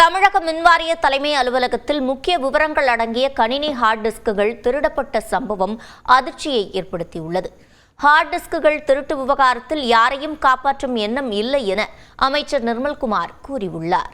தமிழக மின்வாரிய தலைமை அலுவலகத்தில் முக்கிய விவரங்கள் அடங்கிய கணினி ஹார்ட் டிஸ்குகள் திருடப்பட்ட சம்பவம் அதிர்ச்சியை ஏற்படுத்தியுள்ளது. ஹார்ட் டிஸ்குகள் திருட்டு விவகாரத்தில் யாரையும் காப்பாற்றும் எண்ணம் இல்லை என அமைச்சர் நிர்மல்குமார் கூறியுள்ளார்.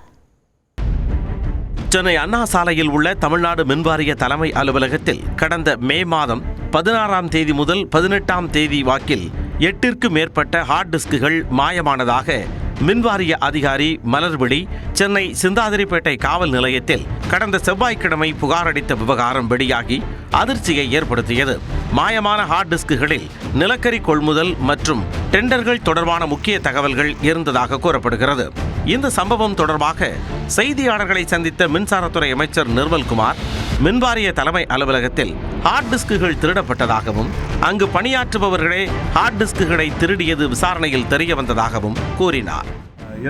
சென்னை அண்ணா சாலையில் உள்ள தமிழ்நாடு மின்வாரிய தலைமை அலுவலகத்தில் கடந்த மே மாதம் 16ஆம் தேதி முதல் 18ஆம் தேதி வாக்கில் 8ற்கும் மேற்பட்ட ஹார்ட் டிஸ்குகள் மாயமானதாக மின்வாரிய அதிகாரி மலர்விழி சென்னை சிந்தாதிரிப்பேட்டை காவல் நிலையத்தில் கடந்த செவ்வாய்க்கிழமை புகார் அளித்த விவகாரம் வெளியாகி அதிர்ச்சியை ஏற்படுத்தியது. மாயமான ஹார்ட் டிஸ்குகளில் நிலக்கரி கொள்முதல் மற்றும் டெண்டர்கள் தொடர்பான முக்கிய தகவல்கள் இருந்ததாக கூறப்படுகிறது. இந்த சம்பவம் தொடர்பாக செய்தியாளர்களை சந்தித்த மின்சாரத்துறை அமைச்சர் நிர்மல்குமார், மின்வாரிய தலைமை அலுவலகத்தில் ஹார்ட் டிஸ்குகள் திருடப்பட்டதாகவும் அங்கு பணியாற்றுபவர்களே ஹார்ட் டிஸ்குகளை திருடியது விசாரணையில் தெரிய வந்ததாகவும் கூறினார்.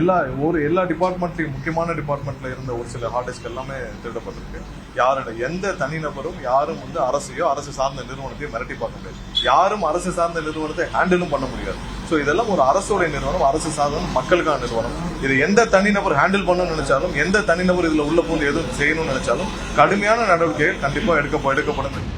எல்லா டிபார்ட்மெண்ட்லையும் முக்கியமான டிபார்ட்மெண்ட்ல இருந்த ஒரு சில ஹார்ட் டிஸ்க் எல்லாமே திருடப்பட்டிருக்கு. எந்த தனிநபரும் யாரும் அரசையோ அரசு சார்ந்த நிறுவனத்தையோ மிரட்டி பார்க்க முடியாது. யாரும் அரசு சார்ந்த நிறுவனத்தை ஹேண்டிலும் பண்ண முடியாது. ஸோ இதெல்லாம் ஒரு அரசுடைய நிறுவனம், அரசு சார்ந்த மக்களுக்கான நிறுவனம். இது எந்த தனிநபர் ஹேண்டில் பண்ணணும்னு நினைச்சாலும், எந்த தனிநபர் இதுல உள்ள போது எதுவும் செய்யணும்னு நினைச்சாலும் கடுமையான நடவடிக்கைகள் கண்டிப்பா எடுக்கப்படும்.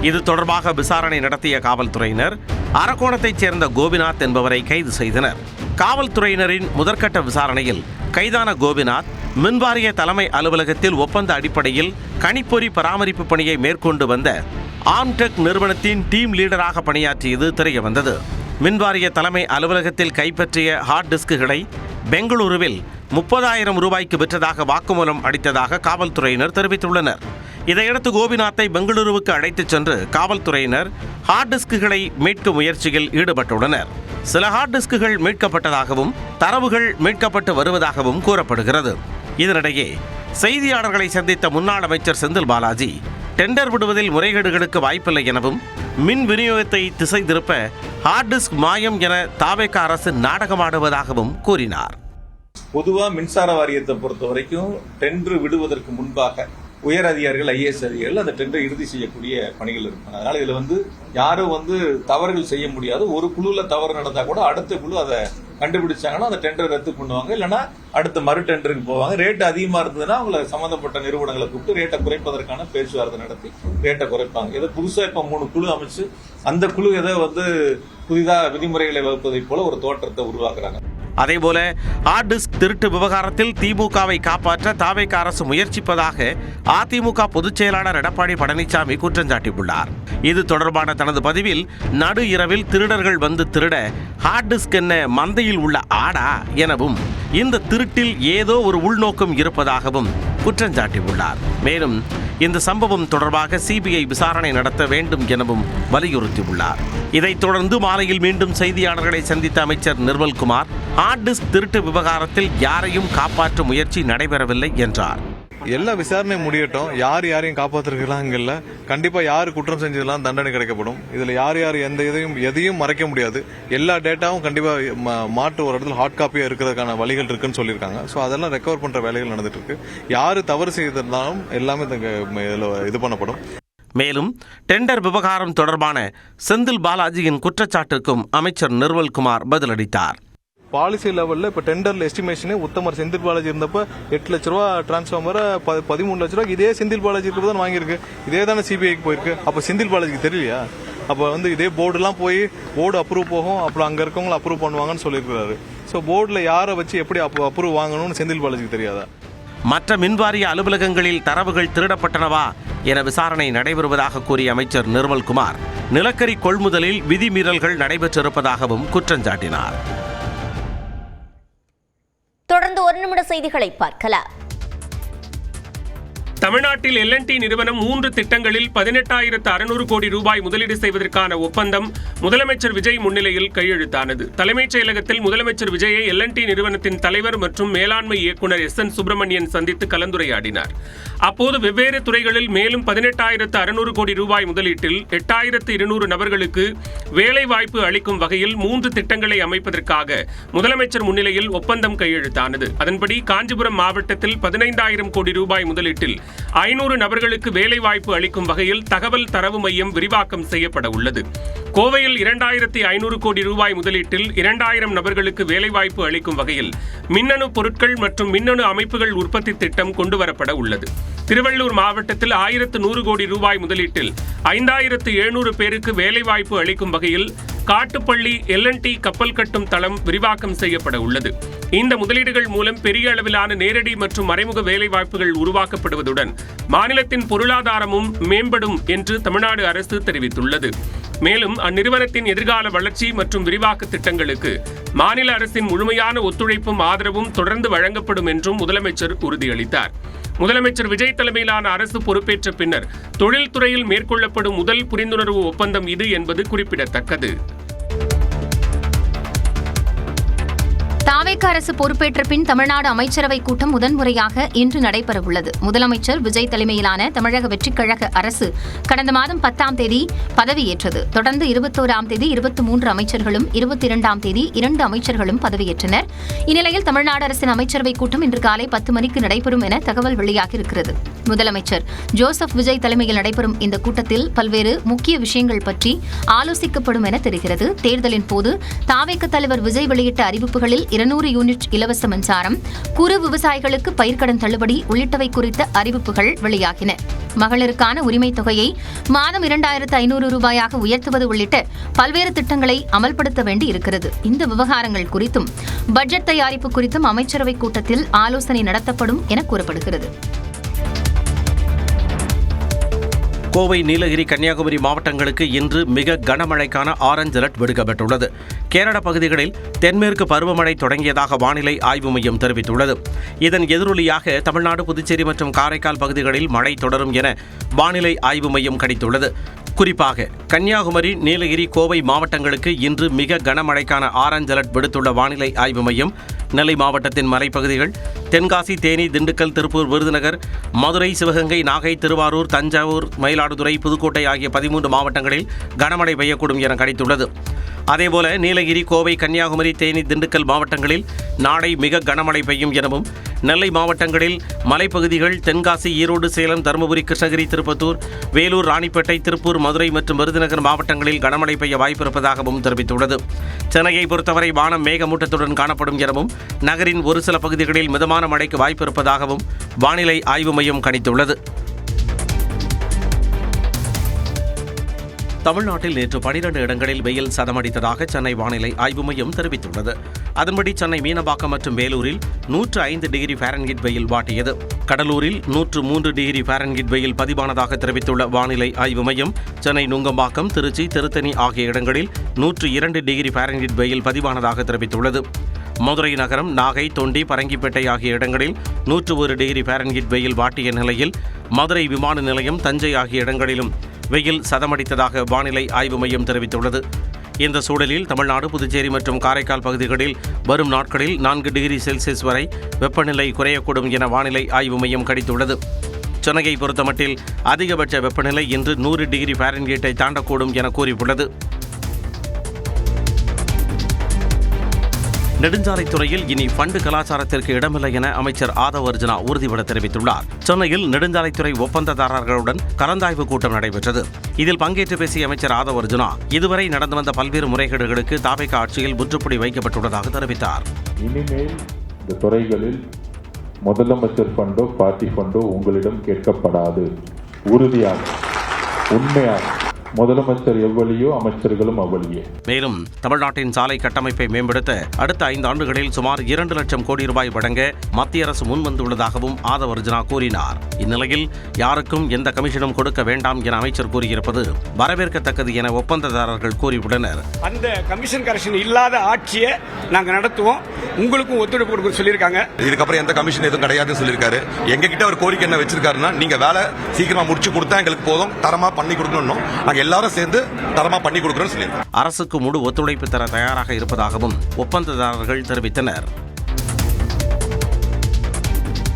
இது தொடர்பாக விசாரணை நடத்திய காவல்துறையினர் அரக்கோணத்தைச் சேர்ந்த கோபிநாத் என்பவரை கைது செய்தனர். காவல்துறையினரின் முதற்கட்ட விசாரணையில் கைதான கோபிநாத் மின்வாரிய தலைமை அலுவலகத்தில் ஒப்பந்த அடிப்படையில் கணிப்பொறி பராமரிப்பு பணியை மேற்கொண்டு வந்த ஆம்டெக் நிறுவனத்தின் டீம் லீடராக பணியாற்றியது தெரியவந்தது. மின்வாரிய தலைமை அலுவலகத்தில் கைப்பற்றிய ஹார்ட் டிஸ்குகளை பெங்களூருவில் 30,000 ரூபாய்க்கு விற்றதாக வாக்குமூலம் அளித்ததாக காவல்துறையினர் தெரிவித்துள்ளனர். இதையடுத்து கோபிநாத்தை பெங்களூருவுக்கு அழைத்துச் சென்று காவல்துறையினர் ஹார்ட் டிஸ்குகளை மீட்கும் முயற்சியில் ஈடுபட்டுள்ளனர். சில ஹார்ட் டிஸ்குகள் மீட்கப்பட்டதாகவும் தரவுகள் மீட்கப்பட்டு வருவதாகவும் கூறப்படுகிறது. இதனிடையே செய்தியாளர்களை சந்தித்த முன்னாள் அமைச்சர் செந்தில் பாலாஜி, டெண்டர் விடுவதில் முறைகேடுகளுக்கு வாய்ப்பில்லை எனவும் மின் விநியோகத்தை திசை திருப்ப ஹார்ட் டிஸ்க் மாயம் என தாவேக அரசு நாடகமாடுவதாகவும் கூறினார். பொதுவா மின்சார வாரியத்தை பொறுத்த வரைக்கும் டெண்டர் விடுவதற்கு முன்பாக உயர் அதிகாரிகள், IAS அதிகாரிகள் அந்த டெண்டரை இறுதி செய்யக்கூடிய பணிகள் இருப்பாங்க. அதனால இதுல யாரும் தவறுகள் செய்ய முடியாது. ஒரு குழுல தவறு நடந்தா கூட அடுத்த குழு அதை கண்டுபிடிச்சாங்கன்னா அந்த டெண்டரை ரத்து பண்ணுவாங்க. இல்லைன்னா அடுத்த மறு டெண்டருக்கு போவாங்க. ரேட் அதிகமா இருந்ததுன்னா அவங்களை சம்பந்தப்பட்ட நிறுவனங்களை கூப்பிட்டு ரேட்டை குறைப்பதற்கான பேச்சுவார்த்தை நடத்தி ரேட்டை குறைப்பாங்க. இதை புதுசா இப்ப 3 குழு அமைச்சு அந்த குழு ஏதோ புதிதாக விதிமுறைகளை வகுப்பதை போல ஒரு தோற்றத்தை உருவாக்குறாங்க. அதேபோல ஹார்ட் டிஸ்க் திருட்டு விவகாரத்தில் திமுகவை காப்பாற்ற தாவேக அரசு முயற்சிப்பதாக அதிமுக பொதுச் செயலாளர் எடப்பாடி பழனிசாமி குற்றம் சாட்டியுள்ளார். இது தொடர்பான தனது பதிவில், நடு இரவில் திருடர்கள் வந்து திருட ஹார்ட் டிஸ்க் என்ன மந்தையில் உள்ள ஆடா எனவும் இந்த திருட்டில் ஏதோ ஒரு உள்நோக்கம் இருப்பதாகவும் குற்றம் சாட்டியுள்ளார். மேலும் இந்த சம்பவம் தொடர்பாக CBI விசாரணை நடத்த வேண்டும் எனவும் வலியுறுத்தியுள்ளார். இதைத் தொடர்ந்து மாலையில் மீண்டும் செய்தியாளர்களை சந்தித்த அமைச்சர் நிர்மல்குமார், ஹார்ட் டிஸ்க் திருட்டு விவகாரத்தில் யாரையும் காப்பாற்றும் முயற்சி நடைபெறவில்லை என்றார். எல்லா விசாரணை முடியட்டும். யாரையும் காப்பாற்றுறாங்கல்ல, கண்டிப்பா யாரு குற்றம் செஞ்சதெல்லாம் தண்டனை கிடைக்கப்படும். இதுல யார் எதையும் மறைக்க முடியாது. எல்லா டேட்டாவும் கண்டிப்பா மாற்று ஒரு இடத்துல ஹார்ட் காப்பியா இருக்கிறதுக்கான வழிகள் இருக்குன்னு சொல்லியிருக்காங்க. ஸோ அதெல்லாம் ரெக்கவர் பண்ற வேலைகள் நடந்துட்டு இருக்கு. யாரு தவறு செய்திருந்தாலும் எல்லாமே இது பண்ணப்படும். மேலும் டெண்டர் விவகாரம் தொடர்பான செந்தில் பாலாஜியின் குற்றச்சாட்டுக்கும் அமைச்சர் நிர்மல்குமார் பதிலளித்தார். பாலிசி லெவல்ல இப்ப டெண்டர்ல எஸ்டிமேஷனே உத்தமர் செந்தில் பாலாஜி இருந்தப்ப 8 லட்ச ரூபா டிரான்ஸ்ஃபார்மர் 13 லட்ச ரூபாய்க்கு இதே செந்தில் பாலாஜி தான் வாங்கியிருக்கு. இதே தானே CBIக்கு போயிருக்கு. அப்ப செந்தில் பாலாஜிக்கு தெரியலையா? அப்ப இதே போர்டு எல்லாம் போய் போர்டு அப்ரூவ் போகும், அப்புறம் அங்க இருக்கவங்க அப்ரூவ் பண்ணுவாங்கன்னு சொல்லியிருக்காரு. ஸோ போர்டுல யாரை வச்சு எப்படி அப்ரூவ் வாங்கணும்னு செந்தில் பாலாஜிக்கு தெரியாதா? மற்ற மின்வாரிய அலுவலகங்களில் தரவுகள் திருடப்பட்டனவா என விசாரணை நடைபெறுவதாக கூறிய அமைச்சர் நிர்மல்குமார், நிலக்கரி கொள்முதலில் விதிமீறல்கள் நடைபெற்றிருப்பதாகவும் குற்றம் சாட்டினார். தொடர்ந்து 1 நிமிட செய்திகளை பார்க்கலாம். தமிழ்நாட்டில் L&T நிறுவனம் 3 திட்டங்களில் 18,600 கோடி ரூபாய் முதலீடு செய்வதற்கான ஒப்பந்தம் முதலமைச்சர் விஜய் முன்னிலையில் கையெழுத்தானது. தலைமைச் செயலகத்தில் முதலமைச்சர் விஜயை L&T நிறுவனத்தின் தலைவர் மற்றும் மேலாண்மை இயக்குநர் SN சுப்பிரமணியன் சந்தித்து கலந்துரையாடினார். அப்போது வெவ்வேறு துறைகளில் மேலும் 18,600 கோடி ரூபாய் முதலீட்டில் 8,200 நபர்களுக்கு வேலை வாய்ப்பு அளிக்கும் வகையில் 3 திட்டங்களை அமைப்பதற்காக முதலமைச்சர் முன்னிலையில் ஒப்பந்தம் கையெழுத்தானது. அதன்படி காஞ்சிபுரம் மாவட்டத்தில் 15,000 கோடி ரூபாய் முதலீட்டில் 500 நபர்களுக்கு வேலைவாய்ப்பு அளிக்கும் வகையில் தகவல் தரவு மையம் விரிவாக்கம் செய்யப்பட உள்ளது. கோவையில் 2500 கோடி ரூபாய் முதலீட்டில் 2000 நபர்களுக்கு வேலைவாய்ப்பு அளிக்கும் வகையில் மின்னணு பொருட்கள் மற்றும் மின்னணு அமைப்புகள் உற்பத்தி திட்டம் கொண்டுவரப்பட உள்ளது. திருவள்ளூர் மாவட்டத்தில் 1100 கோடி ரூபாய் முதலீட்டில் 5700 பேருக்கு வேலைவாய்ப்பு அளிக்கும் வகையில் காட்டுப்பள்ளி L&T கப்பல் கட்டும் தளம் விரிவாக்கம் செய்யப்பட உள்ளது. இந்த முதலீடுகள் மூலம் பெரிய அளவிலான நேரடி மற்றும் மறைமுக வேலைவாய்ப்புகள் உருவாக்கப்படுவதுடன் மாநிலத்தின் பொருளாதாரமும் மேம்படும் என்று தமிழ்நாடு அரசு தெரிவித்துள்ளது. மேலும் அந்நிறுவனத்தின் எதிர்கால வளர்ச்சி மற்றும் விரிவாக்க திட்டங்களுக்கு மாநில அரசின் முழுமையான ஒத்துழைப்பும் ஆதரவும் தொடர்ந்து வழங்கப்படும் என்றும் முதலமைச்சர் உறுதியளித்தார். முதலமைச்சர் விஜய் தலைமையிலான அரசு பொறுப்பேற்ற பின்னர் தொழில்துறையில் மேற்கொள்ளப்படும் முதல் புரிந்துணர்வு ஒப்பந்தம் இது என்பது குறிப்பிடத்தக்கது. தாவேக அரசு பொறுப்பேற்ற பின் தமிழ்நாடு அமைச்சரவை கூட்டம் முதன்முறையாக இன்று நடைபெறவுள்ளது. முதலமைச்சர் விஜய் தலைமையிலான தமிழக வெற்றிக் கழக அரசு கடந்த மாதம் 10ஆம் தேதி பதவியேற்றது. தொடர்ந்து 21ஆம் தேதி 23 அமைச்சர்களும் 22ஆம் தேதி 2 அமைச்சர்களும் பதவியேற்றனர். இந்நிலையில் தமிழ்நாடு அரசின் அமைச்சரவை கூட்டம் இன்று காலை 10 மணிக்கு நடைபெறும் என தகவல் வெளியாகியிருக்கிறது. முதலமைச்சர் ஜோசப் விஜய் தலைமையில் நடைபெறும் இந்த கூட்டத்தில் பல்வேறு முக்கிய விஷயங்கள் பற்றி ஆலோசிக்கப்படும் என தெரிகிறது. தேர்தலின் போது தாவேக தலைவர் விஜய் வெளியிட்ட அறிவிப்புகளில் 200 யூனிட் இலவச மின்சாரம், குறு விவசாயிகளுக்கு பயிர்க்கடன் தள்ளுபடி உள்ளிட்டவை குறித்த அறிவிப்புகள் வெளியாகின. மகளிருக்கான உரிமைத் தொகையை மாதம் 2500 ரூபாயாக உயர்த்துவது உள்ளிட்ட பல்வேறு திட்டங்களை அமல்படுத்த வேண்டி இருக்கிறது. இந்த விவகாரங்கள் குறித்தும் பட்ஜெட் தயாரிப்பு குறித்தும் அமைச்சரவைக் கூட்டத்தில் ஆலோசனை நடத்தப்படும் என கூறப்படுகிறது. கோவை, நீலகிரி, கன்னியாகுமரி மாவட்டங்களுக்கு இன்று மிக கனமழைக்கான ஆரஞ்சு அலர்ட் விடுக்கப்பட்டுள்ளது. கேரள பகுதிகளில் தென்மேற்கு பருவமழை தொடங்கியதாக வானிலை ஆய்வு மையம் தெரிவித்துள்ளது. இதன் எதிரொலியாக தமிழ்நாடு, புதுச்சேரி மற்றும் காரைக்கால் பகுதிகளில் மழை தொடரும் என வானிலை ஆய்வு மையம் கணித்துள்ளது. குறிப்பாக கன்னியாகுமரி, நீலகிரி, கோவை மாவட்டங்களுக்கு இன்று மிக கனமழைக்கான ஆரஞ்சு அலர்ட் விடுத்துள்ள வானிலை ஆய்வு மையம் நெல்லை மாவட்டத்தின் மலைப்பகுதிகள், தென்காசி, தேனி, திண்டுக்கல், திருப்பூர், விருதுநகர், மதுரை, சிவகங்கை, நாகை, திருவாரூர், தஞ்சாவூர், மயிலாடுதுறை, புதுக்கோட்டை ஆகிய 13 மாவட்டங்களில் கனமழை பெய்யக்கூடும் என கணித்துள்ளது. அதேபோல நீலகிரி, கோவை, கன்னியாகுமரி, தேனி, திண்டுக்கல் மாவட்டங்களில் நாளை மிக கனமழை பெய்யும் எனவும், நெல்லை மாவட்டங்களில் மலைப்பகுதிகள், தென்காசி, ஈரோடு, சேலம், தருமபுரி, கிருஷ்ணகிரி, திருப்பத்தூர், வேலூர், ராணிப்பேட்டை, திருப்பூர், மதுரை மற்றும் விருதுநகர் மாவட்டங்களில் கனமழை பெய்ய வாய்ப்பிருப்பதாகவும் தெரிவித்துள்ளது. சென்னையை பொறுத்தவரை வானம் மேகமூட்டத்துடன் காணப்படும் எனவும், நகரின் ஒரு சில பகுதிகளில் மிதமான மழைக்கு வாய்ப்பிருப்பதாகவும் வானிலை ஆய்வு மையம் கணித்துள்ளது. தமிழ்நாட்டில் நேற்று 12 இடங்களில் வெயில் சதமடித்ததாக சென்னை வானிலை ஆய்வு மையம் தெரிவித்துள்ளது. அதன்படி சென்னை மீனம்பாக்கம் மற்றும் வேலூரில் 105 டிகிரி ஃபாரன்ஹீட் வெயில் வாட்டியது. கடலூரில் 103 டிகிரி ஃபாரன்ஹீட் வெயில் பதிவானதாக தெரிவித்துள்ள வானிலை ஆய்வு மையம், சென்னை நுங்கம்பாக்கம், திருச்சி, திருத்தணி ஆகிய இடங்களில் 102 டிகிரி ஃபாரன்ஹீட் வெயில் பதிவானதாக தெரிவித்துள்ளது. மதுரை நகரம், நாகை, தொண்டி, பரங்கிப்பேட்டை ஆகிய இடங்களில் 101 டிகிரி ஃபாரன்ஹீட் வெயில் வாட்டிய நிலையில், மதுரை விமான நிலையம், தஞ்சை ஆகிய இடங்களிலும் வெயில் சதமடித்ததாக வானிலை ஆய்வு மையம் தெரிவித்துள்ளது. இந்த சூழலில் தமிழ்நாடு, புதுச்சேரி மற்றும் காரைக்கால் பகுதிகளில் வரும் நாட்களில் 4 டிகிரி செல்சியஸ் வரை வெப்பநிலை குறையக்கூடும் என வானிலை ஆய்வு மையம் கணித்துள்ளது. சென்னையை பொறுத்தமட்டில் அதிகபட்ச வெப்பநிலை இன்று 100 டிகிரி ஃபாரன்ஹீட்டை தாண்டக்கூடும் என கூறியுள்ளது. நெடுஞ்சாலைத்துறையில் இனி ஃபண்டு கலாச்சாரத்திற்கு இடமில்லை என அமைச்சர் ஆதவ் அர்ஜுனா உறுதிபட தெரிவித்துள்ளார். சென்னையில் நெடுஞ்சாலைத்துறை ஒப்பந்ததாரர்களுடன் கலந்தாய்வு கூட்டம் நடைபெற்றது. இதில் பங்கேற்று பேசிய அமைச்சர் ஆதவ் அர்ஜுனா, இதுவரை நடந்து வந்த பல்வேறு முறைகேடுகளுக்கு தாவேக ஆட்சியில் முற்றுப்புள்ளி வைக்கப்பட்டுள்ளதாக தெரிவித்தார். இனிமேல் இந்த துறைகளில் முதலமைச்சர் ஃபண்டோ பார்ட்டி ஃபண்டோ உங்களிடம் கேட்கப்படாது. உறுதியாக, உண்மையாக முதலமைச்சர் எவ்வளியோ அமைச்சர்களும் அவ்வளியே. மேலும் தமிழ்நாட்டின் சாலை கட்டமைப்பை மேம்படுத்த அடுத்த 5 ஆண்டுகளில் சுமார் 2 லட்சம் கோடி ரூபாய் வழங்க மத்திய அரசு முன்வந்துள்ளதாகவும் ஆதவ் அர்ஜுனா கூறினார். இந்நிலையில் யாருக்கும் எந்த கமிஷனும் கொடுக்க வேண்டாம் என அமைச்சர் கூறியிருப்பது வரவேற்கத்தக்கது என ஒப்பந்ததாரர்கள் கூறியுள்ளனர். அந்த கமிஷன் கரெக்ஷன் இல்லாத ஆட்சியை நாங்க நடத்துவோம், உங்களுக்கும் ஒத்துழைப்பு கொடுக்க சொல்லியிருக்காங்க. இதுக்கப்புறம் எந்த கமிஷன் எதுவும் கிடையாதுன்னு சொல்லியிருக்காரு. எங்ககிட்ட ஒரு கோரிக்கை என்ன வச்சிருக்காருன்னா, நீங்க வேலை சீக்கிரமா முடிச்சு கொடுத்தா எங்களுக்கு போதும், தரமா பண்ணி கொடுக்கணும், எல்லாரும் சேர்ந்து தரமா பண்ணி கொடுக்கிறோம் சொல்லி அரசுக்கு முழு ஒத்துழைப்பு தர தயாராக இருப்பதாகவும் ஒப்பந்ததாரர்கள் தெரிவித்தனர்.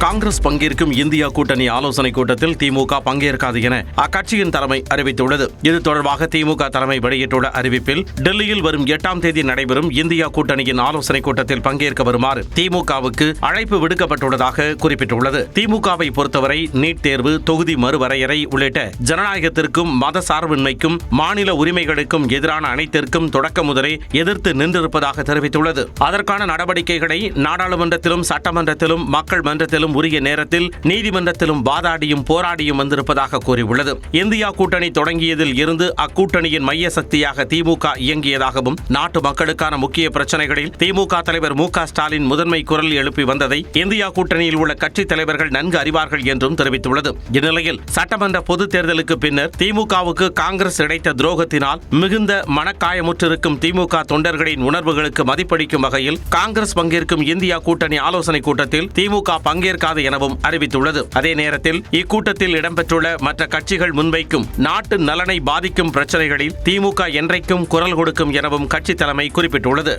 காங்கிரஸ் பங்கேற்கும் இந்தியா கூட்டணி ஆலோசனைக் கூட்டத்தில் திமுக பங்கேற்காது என அக்கட்சியின் தலைமை அறிவித்துள்ளது. இது தொடர்பாக திமுக தலைமை வெளியிட்டுள்ள அறிவிப்பில், டெல்லியில் வரும் 8ஆம் தேதி நடைபெறும் இந்தியா கூட்டணியின் ஆலோசனைக் கூட்டத்தில் பங்கேற்க வருமாறு திமுகவுக்கு அழைப்பு விடுக்கப்பட்டுள்ளதாக குறிப்பிட்டுள்ளது. திமுகவை பொறுத்தவரை நீட் தேர்வு, தொகுதி மறுவரையறை உள்ளிட்ட ஜனநாயகத்திற்கும் மத சார்பின்மைக்கும் மாநில உரிமைகளுக்கும் எதிரான அனைத்திற்கும் தொடக்க முதலே எதிர்த்து நின்றிருப்பதாக தெரிவித்துள்ளது. அதற்கான நடவடிக்கைகளை நாடாளுமன்றத்திலும் சட்டமன்றத்திலும் மக்கள் மன்றத்திலும் உரிய நேரத்தில் நீதிமன்றத்திலும் வாதாடியும் போராடியும் வந்திருப்பதாக கூறியுள்ளது. இந்தியா கூட்டணி தொடங்கியதில் இருந்து அக்கூட்டணியின் மைய சக்தியாக திமுக இயங்கியதாகவும், நாட்டு மக்களுக்கான முக்கிய பிரச்சனைகளில் திமுக தலைவர் மு.க. ஸ்டாலின் முதன்மை குரல் எழுப்பி வந்ததை இந்தியா கூட்டணியில் உள்ள கட்சித் தலைவர்கள் நன்கு அறிவார்கள் என்றும் தெரிவித்துள்ளது. இந்நிலையில் சட்டமன்ற பொதுத் தேர்தலுக்கு பின்னர் திமுகவுக்கு காங்கிரஸ் இழைத்த துரோகத்தினால் மிகுந்த மனக்காயமுற்றிருக்கும் திமுக தொண்டர்களின் உணர்வுகளுக்கு மதிப்பளிக்கும் வகையில் காங்கிரஸ் பங்கேற்கும் இந்தியா கூட்டணி ஆலோசனைக் கூட்டத்தில் திமுக பங்கேற்காது எனவும் அறிவித்துள்ளது. அதே நேரத்தில் இக்கூட்டத்தில் இடம்பெற்றுள்ள மற்ற கட்சிகள் முன்வைக்கும் நாட்டு நலனை பாதிக்கும் பிரச்சனைகளில் திமுக என்றைக்கும் குரல் கொடுக்கும் எனவும் கட்சி தலைமை குறிப்பிட்டுள்ளது.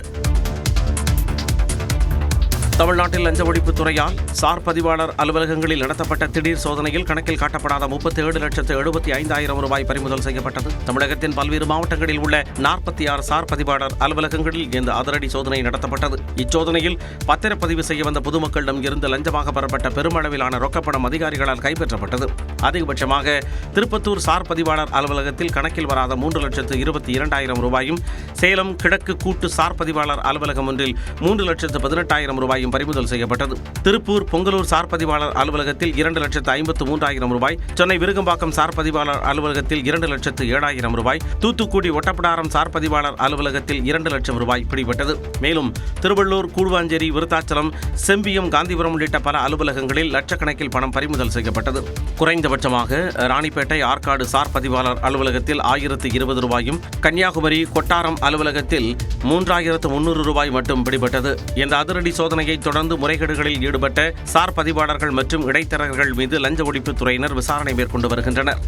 தமிழ்நாட்டில் லஞ்ச ஒழிப்புத் துறையால் சார் பதிவாளர் அலுவலகங்களில் நடத்தப்பட்ட திடீர் சோதனையில் கணக்கில் காட்டப்படாத 37,75,000 ரூபாய் பறிமுதல் செய்யப்பட்டது. தமிழகத்தின் பல்வேறு மாவட்டங்களில் உள்ள 46 சார் பதிவாளர் அலுவலகங்களில் இந்த அதிரடி சோதனை நடத்தப்பட்டது. இச்சோதனையில் பத்திரப்பதிவு செய்ய வந்த பொதுமக்களிடம் இருந்து லஞ்சமாக பெறப்பட்ட பெருமளவிலான ரொக்கப்பணம் அதிகாரிகளால் கைப்பற்றப்பட்டது. அதிகபட்சமாக திருப்பத்தூர் சார் பதிவாளர் அலுவலகத்தில் கணக்கில் வராத 3,22,000 ரூபாயும், சேலம் கிழக்கு கூட்டு சார் பதிவாளர் அலுவலகம் ஒன்றில் 3,18,000 ரூபாயும் பறிமுதல் செய்யப்பட்டது. திருப்பூர் பொங்கலூர் சார் பதிவாளர் அலுவலகத்தில் 2,53,000 ரூபாய், சென்னை விருகம்பாக்கம் சார் பதிவாளர் அலுவலகத்தில் 2,07,000 ரூபாய், தூத்துக்குடி ஒட்டப்பிடாரம் சார் பதிவாளர் அலுவலகத்தில் 2 லட்சம் ரூபாய் பிடிபட்டது. மேலும் திருவள்ளூர், கூடுவாஞ்சேரி, விருத்தாச்சலம், செம்பியம், காந்திபுரம் உள்ளிட்ட பல அலுவலகங்களில் லட்சக்கணக்கில் பணம் பறிமுதல் செய்யப்பட்டது. குறைந்தபட்சமாக ராணிப்பேட்டை ஆற்காடு சார் பதிவாளர் அலுவலகத்தில் 1,020 ரூபாயும், கன்னியாகுமரி கொட்டாரம் அலுவலகத்தில் 3,300 ரூபாய் மட்டும் பிடிபட்டது. இந்த அதிரடி சோதனையை தொடர்ந்து முறைகேடுகளில் ஈடுபட்ட சார் பதிவாளர்கள் மற்றும் இடைத்தரகர்கள் மீது லஞ்ச ஒழிப்புத் துறையினர் விசாரணை மேற்கொண்டு வருகின்றனர்.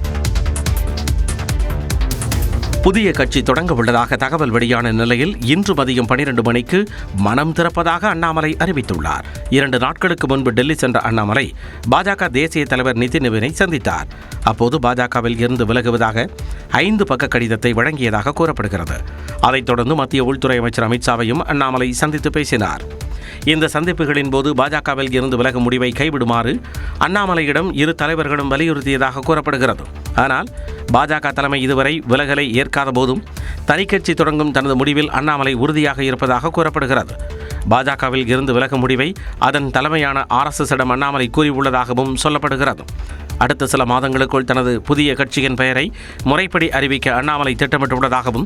புதிய கட்சி தொடங்க உள்ளதாக தகவல் வெளியான நிலையில் இன்று மதியம் 12 மணிக்கு மனம் திறப்பதாக அண்ணாமலை அறிவித்துள்ளார். 2 நாட்களுக்கு முன்பு டெல்லி சென்ற அண்ணாமலை பாஜக தேசிய தலைவர் நிதின் நவீனை சந்தித்தார். அப்போது பாஜகவில் இருந்து விலகுவதாக 5 பக்க கடிதத்தை வழங்கியதாக கூறப்படுகிறது. அதைத் தொடர்ந்து மத்திய உள்துறை அமைச்சர் அமித்ஷாவையும் அண்ணாமலை சந்தித்து பேசினார். இந்த சந்திப்புகளின் போது பாஜகவில் இருந்து விலகும் முடிவை கைவிடுமாறு அண்ணாமலையிடம் இரு தலைவர்களும் வலியுறுத்தியதாக கூறப்படுகிறது. ஆனால் பாஜக தலைமை இதுவரை விலகலை ஏற்காத போதும் தனிக்கட்சி தொடங்கும் தனது முடிவில் அண்ணாமலை உறுதியாக இருப்பதாக கூறப்படுகிறது. பாஜகவில் இருந்து விலகும் முடிவை அதன் தலைமையான RSSிடம் அண்ணாமலை கூறியுள்ளதாகவும் சொல்லப்படுகிறது. அடுத்த சில மாதங்களுக்குள் தனது புதிய கட்சியின் பெயரை முறைப்படி அறிவிக்க அண்ணாமலை திட்டமிட்டுள்ளதாகவும்,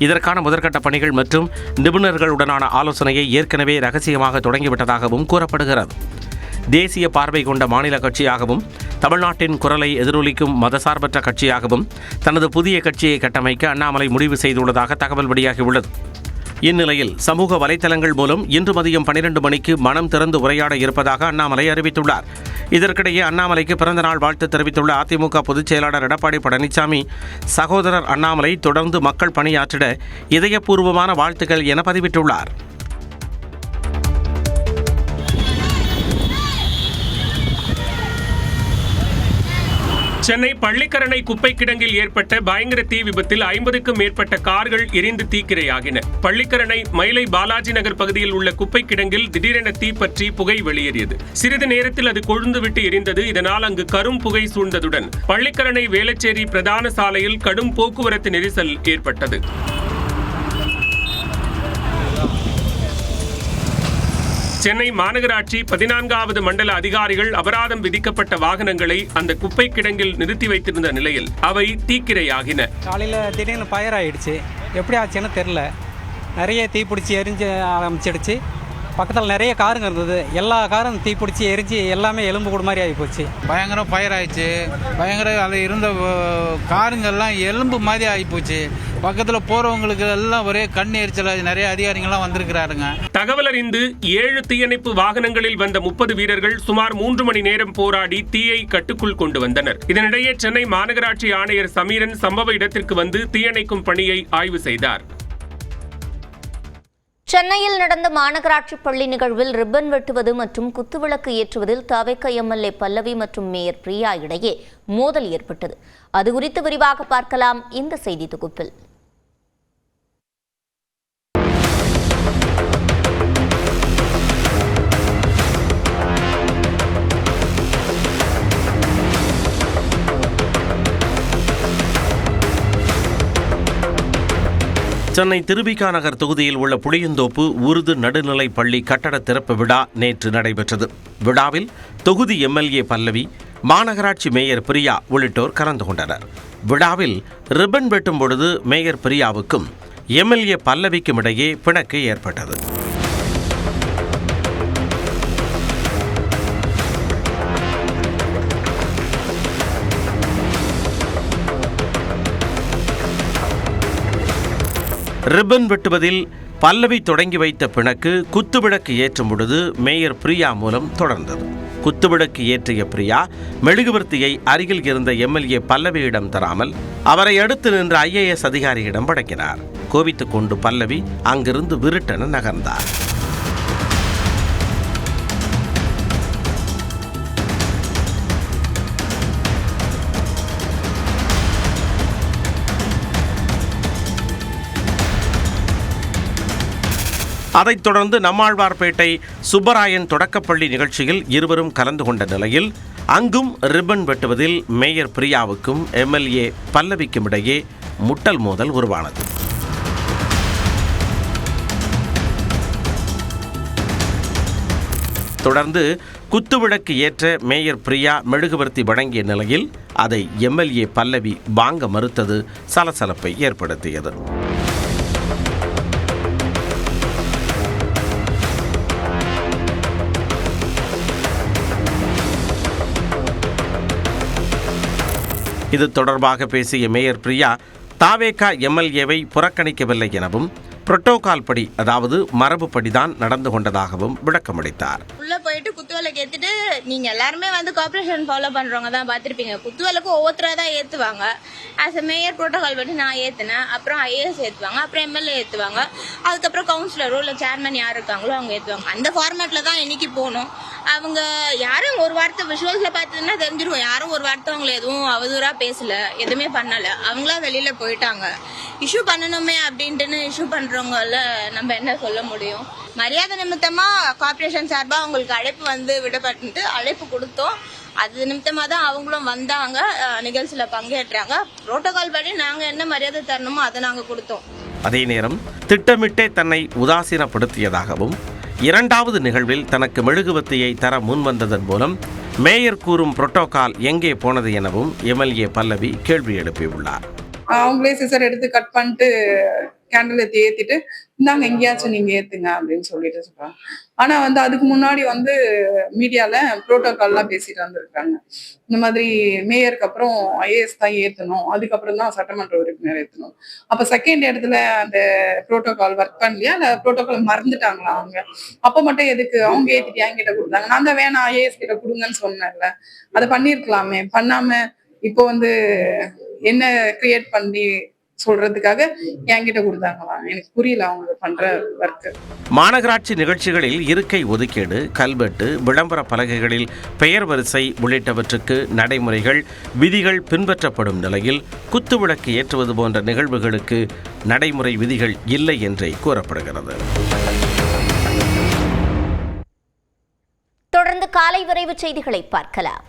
இதற்கான முதற்கட்ட பணிகள் மற்றும் நிபுணர்களுடனான ஆலோசனையை ஏற்கனவே ரகசியமாக தொடங்கிவிட்டதாகவும் கூறப்படுகிறது. தேசிய பார்வை கொண்ட மாநில கட்சியாகவும், தமிழ்நாட்டின் குரலை எதிரொலிக்கும் மதசார்பற்ற கட்சியாகவும் தனது புதிய கட்சியை கட்டமைக்க அண்ணாமலை முடிவு செய்துள்ளதாக தகவல் வெளியாகியுள்ளது. இந்நிலையில் சமூக வலைதளங்கள் மூலம் இன்று மதியம் 12 மணிக்கு மனம் திறந்து உரையாட இருப்பதாக அண்ணாமலை அறிவித்துள்ளார். இதற்கிடையே அண்ணாமலைக்கு பிறந்தநாள் வாழ்த்து தெரிவித்துள்ள அதிமுக பொதுச் செயலாளர் எடப்பாடி பழனிசாமி, சகோதரர் அண்ணாமலை தொடர்ந்து மக்கள் பணியாற்றிட இதயபூர்வமான வாழ்த்துக்கள் என பதிவிட்டுள்ளார். சென்னை பள்ளிக்கரணை குப்பை கிடங்கில் ஏற்பட்ட பயங்கர தீ விபத்தில் 50க்கும் மேற்பட்ட கார்கள் எரிந்து தீக்கிரையாகின. பள்ளிக்கரணை மயிலை பாலாஜி நகர் பகுதியில் உள்ள குப்பை கிடங்கில் திடீரென தீ பற்றி புகை வெளியேறியது. சிறிது நேரத்தில் அது கொழுந்துவிட்டு எரிந்தது. இதனால் அங்கு கரும் புகை சூழ்ந்ததுடன் பள்ளிக்கரணை வேளச்சேரி பிரதான சாலையில் கடும் போக்குவரத்து நெரிசல் ஏற்பட்டது. சென்னை மாநகராட்சி 14வது மண்டல அதிகாரிகள் அபராதம் விதிக்கப்பட்ட வாகனங்களை அந்த குப்பை கிடங்கில் நிறுத்தி வைத்திருந்த நிலையில் அவை தீக்கிரையாகின. காலையில் திடீர்னு ஃபயர் ஆகிடுச்சு. எப்படி ஆச்சுன்னு தெரில. நிறைய தீப்பிடிச்சி எரிஞ்சு ஆரம்பிச்சிடுச்சு. பக்கத்தில் நிறைய காருங்க இருந்தது. எல்லா காரும் தீப்பிடிச்சி எரிஞ்சு எல்லாமே எலும்பு கூடு மாதிரி ஆகிப்போச்சு. பயங்கரம் ஃபயர் ஆயிடுச்சு. அதில் இருந்த காருங்கெல்லாம் எலும்பு மாதிரி ஆகிப்போச்சு. பக்கத்தில் போகிறவங்களுக்கு எல்லாம் ஒரே கண் எரிச்சல். நிறைய அதிகாரிகள்லாம் வந்திருக்கிறாருங்க. தகவல் அறிந்து 7 தீயணைப்பு வாகனங்களில் வந்த 30 வீரர்கள் சுமார் 3 மணி நேரம் போராடி தீயை கட்டுக்குள் கொண்டு வந்தனர். இதனிடையே சென்னை மாநகராட்சி ஆணையர் சமீரன் சம்பவ இடத்திற்கு வந்து தீயணைக்கும் பணியை ஆய்வு செய்தார். சென்னையில் நடந்த மாநகராட்சி பள்ளி நிகழ்வில் ரிப்பன் வெட்டுவது மற்றும் குத்துவிளக்கு ஏற்றுவதில் தவிக எம்எல்ஏ பல்லவி மற்றும் மேயர் பிரியா இடையே மோதல் ஏற்பட்டது. அது குறித்து விரிவாக பார்க்கலாம் இந்த செய்தி தொகுப்பில். சென்னை திருவிக நகர் தொகுதியில் உள்ள புளியந்தோப்பு உருது நடுநிலைப் பள்ளி கட்டட திறப்பு விழா நேற்று நடைபெற்றது. விழாவில் தொகுதி எம்எல்ஏ பல்லவி, மாநகராட்சி மேயர் பிரியா உள்ளிட்டோர் கலந்து கொண்டனர். விழாவில் ரிப்பன் வெட்டும் பொழுது மேயர் பிரியாவுக்கும் எம்எல்ஏ பல்லவிக்கும் இடையே பிணக்கு ஏற்பட்டது. ரிப்பன் வெட்டுவதில் பல்லவி தொடங்கி வைத்த பிணக்கு குத்துவிளக்கு ஏற்றும் பொழுது மேயர் பிரியா மூலம் தொடர்ந்தது. குத்துவிளக்கு ஏற்றிய பிரியா மெழுகுவர்த்தியை அருகில் இருந்த எம்எல்ஏ பல்லவியிடம் தராமல் அவரை அடுத்து நின்ற IAS அதிகாரியிடம் வழங்கினார். கோபித்துக் கொண்டு பல்லவி அங்கிருந்து விருட்டென நகர்ந்தார். அதைத் தொடர்ந்து நம்மாழ்வார்பேட்டை சுப்பராயன் தொடக்கப்பள்ளி நிகழ்ச்சியில் இருவரும் கலந்து கொண்ட நிலையில் அங்கும் ரிப்பன் வெட்டுவதில் மேயர் பிரியாவுக்கும் எம்எல்ஏ பல்லவிக்கும் இடையே முட்டல் மோதல் உருவானது. தொடர்ந்து குத்துவிளக்கு ஏற்ற மேயர் பிரியா மெழுகுவர்த்தி வழங்கிய நிலையில் அதை எம்எல்ஏ பல்லவி வாங்க மறுத்தது சலசலப்பை ஏற்படுத்தியது. இது தொடர்பாக பேசிய மேயர் பிரியா தவேக எம்எல்ஏவை புறக்கணிக்கவில்லை எனவும் புரோட்டோகால் படி, அதாவது மரபுப்படிதான் நடந்து கொண்டதாகவும் விளக்கமளித்தார். உள்ள போயிட்டு குத்துவிளக்கு ஏத்திட்டு நீங்க எல்லாருமே கார்பரேஷன் ஃபாலோ பண்றவங்க தான் பாத்திருப்பீங்க. குத்துவிளக்கு ஒவ்வொருத்தரா தான் ஏத்துவாங்க. ஆஸ் எ மேயர் புரோட்டோகால் படி நான் ஏத்தினேன். அப்புறம் IAS ஏத்துவாங்க, அப்புறம் MLA ஏத்துவாங்க, அதுக்கப்புறம் கவுன்சிலரோ இல்ல சேர்மன் யார் இருக்காங்களோ அவங்க ஏத்துவாங்க. அந்த ஃபார்மேட்ல தான் இன்னைக்கு போகணும். அவங்க யாரும் ஒரு வார்த்தை விஷுவல்ஸ்ல பார்த்ததுன்னா தெரிஞ்சிருக்கும். யாரும் ஒரு வார்த்தை அவங்களை எதுவும் அவதூறா பேசல, எதுவுமே பண்ணல. அவங்களா வெளியில போயிட்டாங்க. இஷ்யூ பண்ணணுமே அப்படின்ட்டு இஷ்யூ பண்றவங்கள நம்ம என்ன சொல்ல முடியும்? மரியாதை நிமித்தமா கார்பரேஷன் சார்பா அவங்களுக்கு அழைப்பு விடப்பட்டு அழைப்பு கொடுத்தோம். அது நிமித்தமா தான் அவங்களும் வந்தாங்க, நிகழ்ச்சியில பங்கேற்றாங்க. புரோட்டோகால் படி நாங்க என்ன மரியாதை தரணுமோ அதை நாங்க கொடுத்தோம். அதே நேரம் திட்டமிட்டே தன்னை உதாசீனப்படுத்தியதாகவும், இரண்டாவது நிகழ்வில் தனக்கு மெழுகுவர்த்தியை தர முன்வந்ததன் மூலம் மேயர் கூறும் புரோட்டோகால் எங்கே போனது எனவும் எம்எல்ஏ பல்லவி கேள்வி எழுப்பியுள்ளார். அவங்களே சிசர் எடுத்து கட் பண்ணிட்டு கேண்டில் ஏத்திட்டு இந்தாங்க எங்கேயாச்சும் நீங்க ஏத்துங்க அப்படின்னு சொல்லிட்டு சொல்றாங்க. ஆனா அதுக்கு முன்னாடி மீடியால புரோட்டோகால்லாம் பேசிட்டு வந்திருக்காங்க. இந்த மாதிரி மேயருக்கு அப்புறம் IAS தான் ஏத்தணும், அதுக்கப்புறம் தான் சட்டமன்ற உறுப்பினர் ஏத்தணும். அப்ப செகண்ட் இடத்துல அந்த புரோட்டோகால் ஒர்க் பண்ணலையா, இல்ல புரோட்டோகால் மறந்துட்டாங்களா அவங்க? அப்ப மட்டும் எதுக்கு அவங்க ஏத்திட்டு என்கிட்ட கொடுத்தாங்க? நான் தான் வேணாம் IAS கிட்ட கொடுங்கன்னு சொன்னேன்ல, அதை பண்ணிருக்கலாமே. பண்ணாம இப்போ என்ன கிரியேட் பண்ணி சொல்றதுக்காக என்கிட்ட கொடுத்தாங்களா? எனக்கு புரியல அவங்க பண்ற ஒர்க். மாநகராட்சி நிகழ்ச்சிகளில் இருக்கை ஒதுக்கீடு, கல்வெட்டு, விளம்பர பலகைகளில் பெயர் வரிசை உள்ளிட்டவற்றுக்கு நடைமுறைகள், விதிகள் பின்பற்றப்படும் நிலையில் குத்துவிளக்கு ஏற்றுவது போன்ற நிகழ்வுகளுக்கு நடைமுறை விதிகள் இல்லை என்றே கூறப்படுகிறது. தொடர்ந்து காலை விரைவு செய்திகளை பார்க்கலாம்.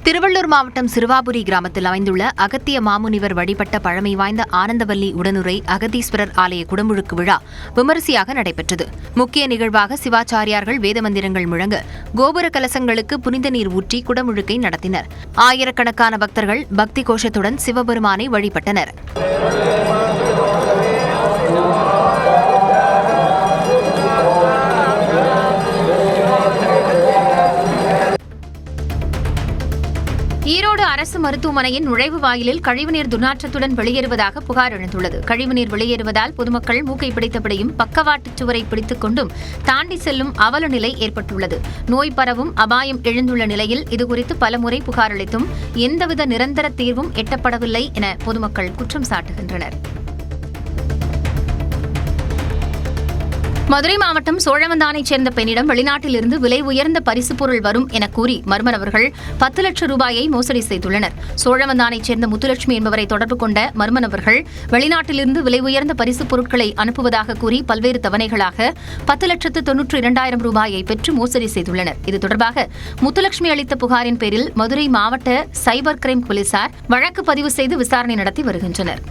திருவள்ளூர் மாவட்டம் சிறுவாபுரி கிராமத்தில் அமைந்துள்ள அகத்திய மாமுனிவர் வழிபட்ட பழமை வாய்ந்த ஆனந்தவல்லி உடனுரை அகதீஸ்வரர் ஆலய குடமுழுக்கு விழா விமரிசையாக நடைபெற்றது. முக்கிய நிகழ்வாக சிவாச்சாரியார்கள் வேத மந்திரங்கள் முழங்க கோபுர கலசங்களுக்கு புனித நீர் ஊற்றி குடமுழுக்கை நடத்தினர். ஆயிரக்கணக்கான பக்தர்கள் பக்தி கோஷத்துடன் சிவபெருமானை வழிபட்டனர். ஈரோடு அரசு மருத்துவமனையின் நுழைவு வாயிலில் கழிவுநீர் துர்நாற்றத்துடன் வெளியேறுவதாக புகார் எழுந்துள்ளது. கழிவுநீர் வெளியேறுவதால் பொதுமக்கள் மூக்கை பிடித்தபடியும் பக்கவாட்டுச் சுவரை பிடித்துக் கொண்டும் தாண்டி செல்லும் அவல நிலை ஏற்பட்டுள்ளது. நோய் பரவும் அபாயம் எழுந்துள்ள நிலையில் இதுகுறித்து பலமுறை புகார் அளித்தும் எந்தவித நிரந்தர தீர்வும் எட்டப்படவில்லை என பொதுமக்கள் குற்றம் சாட்டுகின்றனர். மதுரை மாவட்டம் சோழவந்தானைச் சேர்ந்த பெண்ணிடம் வெளிநாட்டிலிருந்து விலை உயர்ந்த பரிசுப் பொருள் வரும் என கூறி மர்ம நபர்கள் 10 லட்சம் ரூபாயை மோசடி செய்துள்ளனர். சோழவந்தானைச் சேர்ந்த முத்துலட்சுமி என்பவரை தொடர்பு கொண்ட மர்ம நபர்கள் வெளிநாட்டிலிருந்து விலை உயர்ந்த பரிசுப் பொருட்களை அனுப்புவதாக கூறி பல்வேறு தவணைகளாக 10,92,200 ரூபாயை பெற்று மோசடி செய்துள்ளனர். இது தொடர்பாக முத்துலட்சுமி அளித்த புகாரின் பேரில் மதுரை மாவட்ட சைபர் கிரைம் போலீசார் வழக்கு பதிவு செய்து விசாரணை நடத்தி வருகின்றனர்.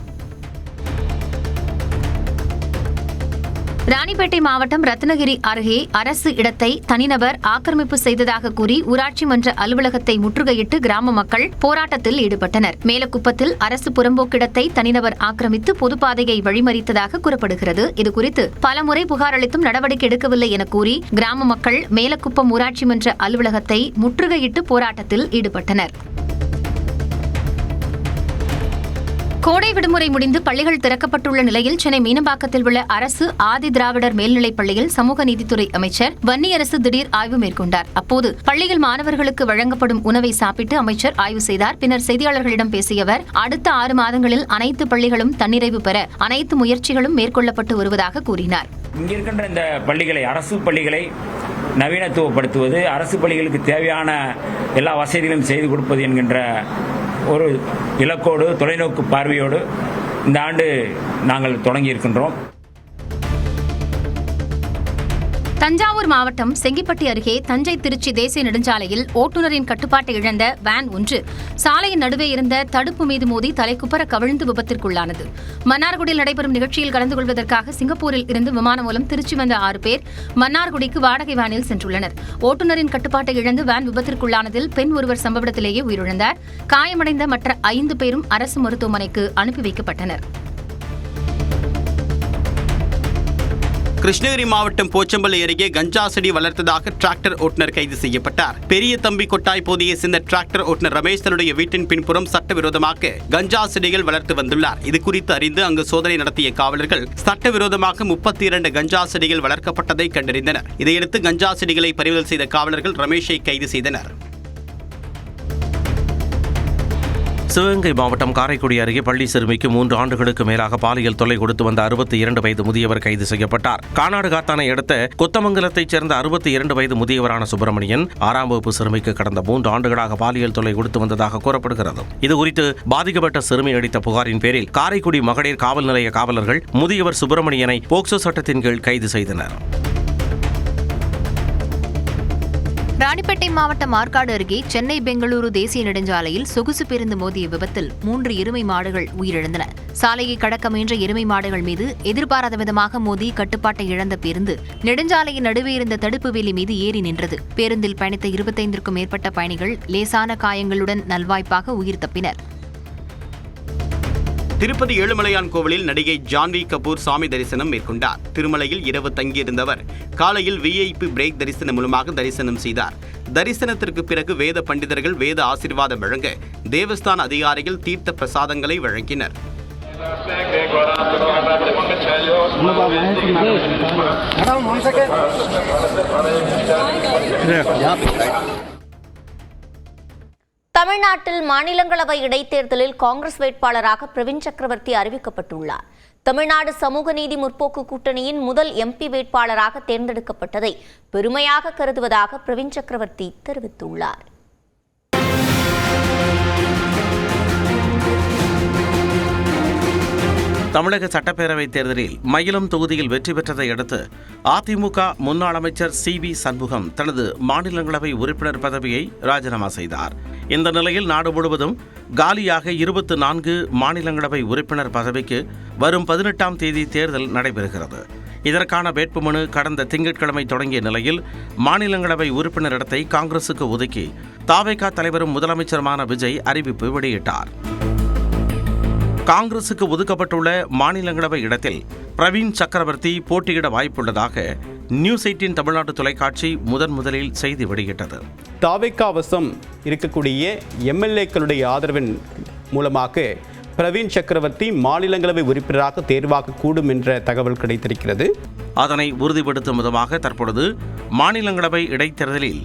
ராணிப்பேட்டை மாவட்டம் ரத்னகிரி அருகே அரசு இடத்தை தனிநபர் ஆக்கிரமிப்பு செய்ததாக கூறி ஊராட்சி மன்ற அலுவலகத்தை முற்றுகையிட்டு கிராம மக்கள் போராட்டத்தில் ஈடுபட்டனர். மேலக்குப்பத்தில் அரசு புறம்போக்கிடத்தை தனிநபர் ஆக்கிரமித்து பொதுப்பாதையை வழிமறித்ததாக கூறப்படுகிறது. இதுகுறித்து பலமுறை புகார் அளித்தும் நடவடிக்கை எடுக்கவில்லை என கூறி கிராம மக்கள் மேலக்குப்பம் ஊராட்சி மன்ற அலுவலகத்தை முற்றுகையிட்டு போராட்டத்தில் ஈடுபட்டனர். கோடை விடுமுறை முடிந்து பள்ளிகள் திறக்கப்பட்டுள்ள நிலையில் சென்னை மீனம்பாக்கத்தில் உள்ள அரசு ஆதி திராவிடர் மேல்நிலைப் பள்ளியில் சமூக நீதித்துறை அமைச்சர் வன்னியரசு திடீர் ஆய்வு மேற்கொண்டார். அப்போது பள்ளியில் மாணவர்களுக்கு வழங்கப்படும் உணவை சாப்பிட்டு அமைச்சர் ஆய்வு செய்தார். பின்னர் செய்தியாளர்களிடம் பேசிய அவர், அடுத்த 6 மாதங்களில் அனைத்து பள்ளிகளும் தன்னிறைவு பெற அனைத்து முயற்சிகளும் மேற்கொள்ளப்பட்டு வருவதாக கூறினார். இங்க இருக்கின்ற இந்த பள்ளிகளை, அரசு பள்ளிகளை நவீனத்துவப்படுத்துவது, அரசு பள்ளிகளுக்கு தேவையான எல்லா வசதிகளும் செய்து கொடுப்பது என்கின்ற ஒரு இலக்கோடு, தொலைநோக்கு பார்வையோடு இந்த ஆண்டு நாங்கள் தொடங்கி இருக்கின்றோம். தஞ்சாவூர் மாவட்டம் செங்கிப்பட்டி அருகே தஞ்சை திருச்சி தேசிய நெடுஞ்சாலையில் ஓட்டுநரின் கட்டுப்பாட்டை இழந்த வேன் ஒன்று சாலையின் நடுவே இருந்த தடுப்பு மீது மோதி தலைக்குப்பர கவிழ்ந்து விபத்திற்குள்ளானது. மன்னார்குடியில் நடைபெறும் நிகழ்ச்சியில் கலந்து கொள்வதற்காக சிங்கப்பூரில் இருந்து விமானம் மூலம் திருச்சி வந்த 6 பேர் மன்னார்குடிக்கு வாடகை வேனில் சென்றுள்ளனர். ஓட்டுநரின் கட்டுப்பாட்டை இழந்து வேன் விபத்திற்குள்ளானதில் பெண் ஒருவர் சம்பவ இடத்திலேயே உயிரிழந்தார். காயமடைந்த மற்ற 5 பேரும் அரசு மருத்துவமனைக்கு அனுப்பி வைக்கப்பட்டனர். கிருஷ்ணகிரி மாவட்டம் போச்சம்பள்ளி அருகே கஞ்சா செடி வளர்த்ததாக டிராக்டர் ஓட்டுநர் கைது செய்யப்பட்டார். பெரிய தம்பி கொட்டாய் பகுதியை சேர்ந்த டிராக்டர் ஓட்டுநர் ரமேஷ் தன்னுடைய வீட்டின் பின்புறம் சட்டவிரோதமாக கஞ்சா செடிகள் வளர்த்து வந்துள்ளார். இதுகுறித்து அறிந்து அங்கு சோதனை நடத்திய காவலர்கள் சட்டவிரோதமாக 32 கஞ்சா செடிகள் வளர்க்கப்பட்டதை கண்டறிந்தனர். இதையடுத்து கஞ்சா செடிகளை பறிமுதல் செய்த காவலர்கள் ரமேஷை கைது செய்தனர். சிவகங்கை மாவட்டம் காரைக்குடி அருகே பள்ளி சிறுமிக்கு 3 ஆண்டுகளுக்கு மேலாக பாலியல் தொல்லை கொடுத்து வந்த 62 வயது முதியவர் கைது செய்யப்பட்டார். கானாடு காத்தானை அடுத்த கொத்தமங்கலத்தைச் சேர்ந்த 62 வயது முதியவரான சுப்பிரமணியன் 6ஆம் வகுப்பு சிறுமிக்கு கடந்த 3 ஆண்டுகளாக பாலியல் தொல்லை கொடுத்து வந்ததாக கூறப்படுகிறது. இதுகுறித்து பாதிக்கப்பட்ட சிறுமி அளித்த புகாரின் பேரில் காரைக்குடி மகளிர் காவல் நிலைய காவலர்கள் முதியவர் சுப்பிரமணியனை போக்சோ சட்டத்தின் கீழ் கைது செய்தனர். ராணிப்பேட்டை மாவட்டம் ஆற்காடு அருகே சென்னை பெங்களூரு தேசிய நெடுஞ்சாலையில் சொகுசு பேருந்து மோதிய விபத்தில் 3 எருமை மாடுகள் உயிரிழந்தன. சாலையை கடக்க முயன்ற எருமை மாடுகள் மீது எதிர்பாராத விதமாக மோதி கட்டுப்பாட்டை இழந்த பேருந்து நெடுஞ்சாலையின் நடுவே இருந்த தடுப்பு வேலி மீது ஏறி நின்றது. பேருந்தில் பயணித்த 25க்கும் மேற்பட்ட பயணிகள் லேசான காயங்களுடன் நல்வாய்ப்பாக உயிர் தப்பினர். திருப்பதி ஏழுமலையான் கோவிலில் நடிகை ஜான்வி கபூர் சாமி தரிசனம் மேற்கொண்டார். திருமலையில் இரவு தங்கியிருந்தவர் காலையில் VIP பிரேக் தரிசனம் மூலமாக தரிசனம் செய்தார். தரிசனத்திற்கு பிறகு வேத பண்டிதர்கள் வேத ஆசீர்வாதம் வழங்க தேவஸ்தான அதிகாரிகள் தீர்த்த பிரசாதங்களை வழங்கினர். தமிழ்நாட்டில் மாநிலங்களவை இடைத்தேர்தலில் காங்கிரஸ் வேட்பாளராக பிரவீன் சக்கரவர்த்தி அறிவிக்கப்பட்டுள்ளார். தமிழ்நாடு சமூக நீதி முற்போக்கு கூட்டணியின் முதல் MP வேட்பாளராக தேர்ந்தெடுக்கப்பட்டதை பெருமையாக கருதுவதாக பிரவீன் சக்கரவர்த்தி தெரிவித்துள்ளார். தமிழக சட்டப்பேரவைத் தேர்தலில் மயிலம் தொகுதியில் வெற்றி பெற்றதை அடுத்து அதிமுக முன்னாள் அமைச்சர் CV சண்முகம் தனது மாநிலங்களவை உறுப்பினர் பதவியை ராஜினாமா செய்தார். இந்த நிலையில் நாடு முழுவதும் காலியாக 24 மாநிலங்களவை உறுப்பினர் பதவிக்கு வரும் 18ஆம் தேதி தேர்தல் நடைபெறுகிறது. இதற்கான வேட்புமனு கடந்த திங்கட்கிழமை தொடங்கிய நிலையில் மாநிலங்களவை உறுப்பினர் இடத்தை காங்கிரசுக்கு ஒதுக்கி தவேக தலைவரும் முதலமைச்சருமான விஜய் அறிவிப்பு வெளியிட்டார். காங்கிரசுக்கு ஒதுக்கப்பட்டுள்ள மாநிலங்களவை இடத்தில் பிரவீன் சக்கரவர்த்தி போட்டியிட வாய்ப்புள்ளதாக நியூஸ் 18 தமிழ்நாடு தொலைக்காட்சி முதலில் செய்தி வெளியிட்டது. தவேக வசம் இருக்கக்கூடிய MLAக்களுடைய ஆதரவின் மூலமாக பிரவீன் சக்கரவர்த்தி மாநிலங்களவை உறுப்பினராக தேர்வாகக்கூடும் என்ற தகவல் கிடைத்திருக்கிறது. அதனை உறுதிப்படுத்தும் விதமாக தற்பொழுது மாநிலங்களவை இடைத்தேர்தலில்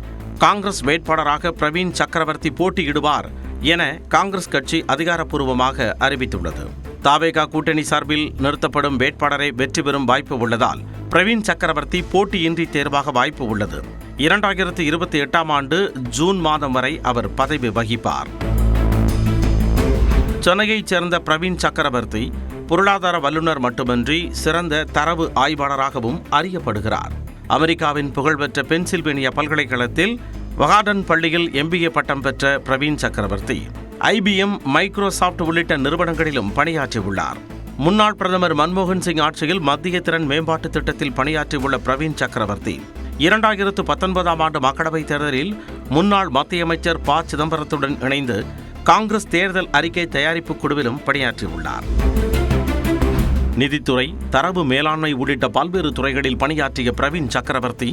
காங்கிரஸ் வேட்பாளராக பிரவீன் சக்கரவர்த்தி போட்டியிடுவார் என காங்கிரஸ் கட்சி அதிகாரப்பூர்வமாக அறிவித்துள்ளது. தாவேகா கூட்டணி சார்பில் நிறுத்தப்படும் வேட்பாளரை வெற்றி பெறும் வாய்ப்பு உள்ளதால் பிரவீன் சக்கரவர்த்தி போட்டியின்றி தேர்வாக வாய்ப்பு உள்ளது. 2028ஆம் ஆண்டு ஜூன் மாதம் வரை அவர் பதவி வகிப்பார். சென்னையைச் சேர்ந்த பிரவீன் சக்கரவர்த்தி பொருளாதார வல்லுநர் மட்டுமின்றி சிறந்த தரவு ஆய்வாளராகவும் அறியப்படுகிறார். அமெரிக்காவின் புகழ்பெற்ற பென்சில்வேனியா பல்கலைக்கழகத்தில் வகார்டன் பள்ளியில் MBA பட்டம் பெற்ற பிரவீன் சக்கரவர்த்தி IBM, மைக்ரோசாப்ட் உள்ளிட்ட நிறுவனங்களிலும் பணியாற்றியுள்ளார். முன்னாள் பிரதமர் மன்மோகன் சிங் ஆட்சியில் மத்திய திறன் மேம்பாட்டு திட்டத்தில் பணியாற்றியுள்ள பிரவீன் சக்கரவர்த்தி 2019ஆம் ஆண்டு மக்களவைத் தேர்தலில் முன்னாள் மத்திய அமைச்சர் ப. சிதம்பரத்துடன் இணைந்து காங்கிரஸ் தேர்தல் அறிக்கை தயாரிப்பு குழுவிலும் பணியாற்றியுள்ளார். நிதித்துறை, தரவு மேலாண்மை உள்ளிட்ட பல்வேறு துறைகளில் பணியாற்றிய பிரவீன் சக்கரவர்த்தி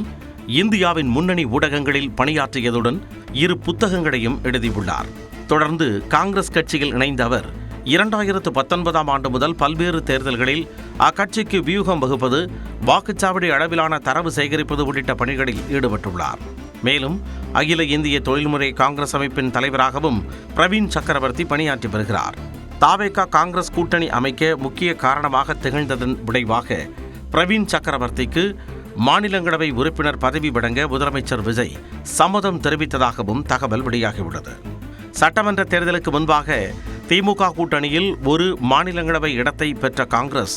இந்தியாவின் முன்னணி ஊடகங்களில் பணியாற்றியதுடன் 2 புத்தகங்களையும் எழுதியுள்ளார். தொடர்ந்து காங்கிரஸ் கட்சியில் இணைந்த அவர் 2019ஆம் ஆண்டு முதல் பல்வேறு தேர்தல்களில் அக்கட்சிக்கு வியூகம் வகுப்பது, வாக்குச்சாவடி அளவிலான தரவு சேகரிப்பது உள்ளிட்ட பணிகளில் ஈடுபட்டுள்ளார். மேலும் அகில இந்திய தொழில்முறை காங்கிரஸ் அமைப்பின் தலைவராகவும் பிரவீன் சக்கரவர்த்தி பணியாற்றி வருகிறார். தாவேகா காங்கிரஸ் கூட்டணி அமைக்க முக்கிய காரணமாக திகழ்ந்ததன் விளைவாக பிரவீன் சக்கரவர்த்திக்கு மாநிலங்களவை உறுப்பினர் பதவி வழங்க முதலமைச்சர் விஜய் சம்மதம் தெரிவித்ததாகவும் தகவல் வெளியாகியுள்ளது. சட்டமன்ற தேர்தலுக்கு முன்பாக திமுக கூட்டணியில் ஒரு மாநிலங்களவை இடத்தை பெற்ற காங்கிரஸ்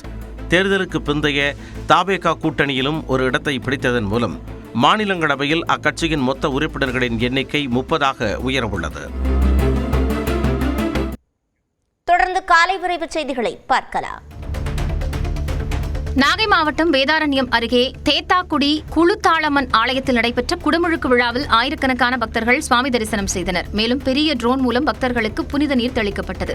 தேர்தலுக்கு பிந்தைய தாவேகா கூட்டணியிலும் ஒரு இடத்தை பிடித்ததன் மூலம் மாநிலங்களவையில் அக்கட்சியின் மொத்த உறுப்பினர்களின் எண்ணிக்கை 30ஆக உயரவுள்ளது. தொடர்ந்து காலை விரைவுச் செய்திகளை பார்க்கலாம். நாகை மாவட்டம் வேதாரண்யம் அருகே தேத்தாக்குடி குளுத்தாளம்மன் ஆலயத்தில் நடைபெற்ற குடமுழுக்கு விழாவில் ஆயிரக்கணக்கான பக்தர்கள் சுவாமி தரிசனம் செய்தனர். மேலும் பெரிய ட்ரோன் மூலம் பக்தர்களுக்கு புனித நீர் தெளிக்கப்பட்டது.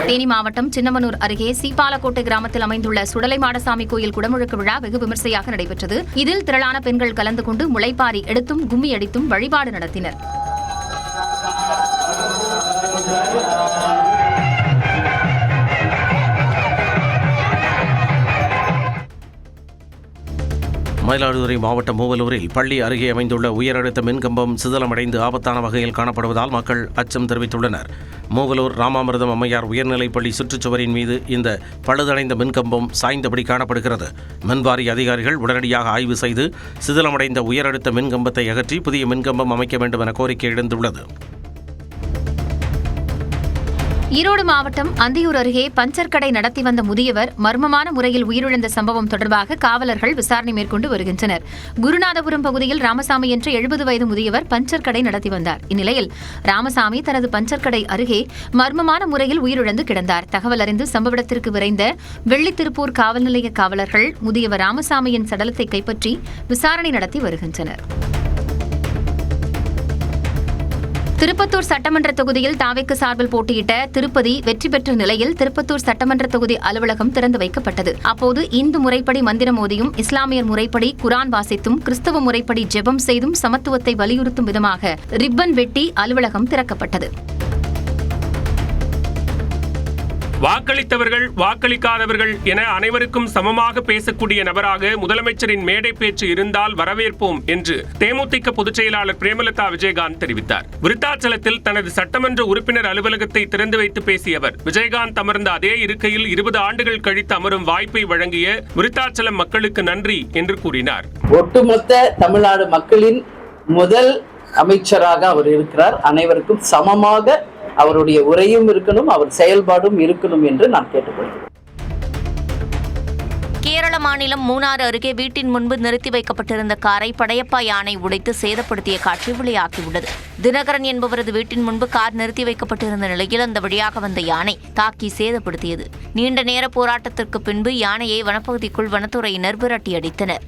தேனி மாவட்டம் சின்னமனூர் அருகே சீப்பாலக்கோட்டை கிராமத்தில் அமைந்துள்ள சுடலைமாடசாமி கோயில் குடமுழுக்கு விழா வெகு விமர்சையாக நடைபெற்றது. இதில் திரளான பெண்கள் கலந்து கொண்டு முளைப்பாரி எடுத்தும் கும்மி அடித்தும் வழிபாடு நடத்தினர். மயிலாடுதுறை மாவட்டம் மூவலூரில் பள்ளி அருகே அமைந்துள்ள உயரழுத்த மின்கம்பம் சிதலமடைந்து ஆபத்தான வகையில் காணப்படுவதால் மக்கள் அச்சம் தெரிவித்துள்ளனர். மூவலூர் ராமாமிர்தம் அம்மையார் உயர்நிலைப்பள்ளி சுற்றுச்சுவரின் மீது இந்த பழுதடைந்த மின்கம்பம் சாய்ந்தபடி காணப்படுகிறது. மின்வாரிய அதிகாரிகள் உடனடியாக ஆய்வு செய்து சிதலமடைந்த உயரழுத்த மின்கம்பத்தை அகற்றி புதிய மின்கம்பம் அமைக்க வேண்டும் என கோரிக்கை எழுந்துள்ளது. ஈரோடு மாவட்டம் அந்தியூர் அருகே பஞ்சர் கடை நடத்தி வந்த முதியவர் மர்மமான முறையில் உயிரிழந்த சம்பவம் தொடர்பாக காவலர்கள் விசாரணை மேற்கொண்டு வருகின்றனர். குருநாதபுரம் பகுதியில் ராமசாமி என்ற 70 வயது முதியவர் பஞ்சர் கடை நடத்தி வந்தார். இந்நிலையில் ராமசாமி தனது பஞ்சர் கடை அருகே மர்மமான முறையில் உயிரிழந்து கிடந்தார். தகவல் அறிந்து சம்பவ இடத்திற்கு விரைந்த வெள்ளித்திருப்பூர் காவல் நிலைய காவலர்கள் முதியவர் ராமசாமியின் சடலத்தை கைப்பற்றி விசாரணை நடத்தி வருகின்றனர். திருப்பத்தூர் சட்டமன்ற தொகுதியில் தாவேக்கு சார்பில் போட்டியிட்ட திருப்பதி வெற்றி பெற்ற நிலையில் திருப்பத்தூர் சட்டமன்ற தொகுதி அலுவலகம் திறந்து வைக்கப்பட்டது. அப்போது இந்து முறைப்படி மந்திரம் ஓதியும், இஸ்லாமியர் முறைப்படி குரான் வாசித்தும், கிறிஸ்தவ முறைப்படி ஜெபம் செய்தும் சமத்துவத்தை வலியுறுத்தும் விதமாக ரிப்பன் வெட்டி அலுவலகம் திறக்கப்பட்டது. வாக்களித்தவர்கள் வாக்களிக்காதவர்கள் என அனைவருக்கும் சமமாக பேசக்கூடிய நபராக முதலமைச்சரின் மேடை பேச்சு இருந்தால் வரவேற்போம் என்று தேமுதிக பொதுச் செயலாளர் பிரேமலதா விஜயகாந்த் தெரிவித்தார். விருத்தாச்சலத்தில் தனது சட்டமன்ற உறுப்பினர் அலுவலகத்தை திறந்து வைத்து பேசிய அவர், விஜயகாந்த் அமர்ந்த அதே இருக்கையில் 20 ஆண்டுகள் கழித்து அமரும் வாய்ப்பை வழங்கிய விருத்தாச்சலம் மக்களுக்கு நன்றி என்று கூறினார். ஒட்டுமொத்த தமிழ்நாடு மக்களின் முதல் அமைச்சராக அவர் இருக்கிறார். அனைவருக்கும் சமமாக அவருடைய உரையும் இருக்கணும், அவர் செயல்பாடும் இருக்கணும் என்று நான் கேட்டுக்கொள்கிறேன். கேரள மாநிலம் மூணாறு அருகே வீட்டின் முன்பு நிறுத்தி வைக்கப்பட்டிருந்த காரை படையப்பா யானை உடைத்து சேதப்படுத்திய காட்சி வெளியாகியுள்ளது. தினகரன் என்பவரது வீட்டின் முன்பு கார் நிறுத்தி வைக்கப்பட்டிருந்த நிலையில் அந்த வழியாக வந்த யானை தாக்கி சேதப்படுத்தியது. நீண்ட நேர போராட்டத்திற்கு பின்பு யானையை வனப்பகுதிக்குள் வனத்துறையினர் விரட்டி அடித்தனர்.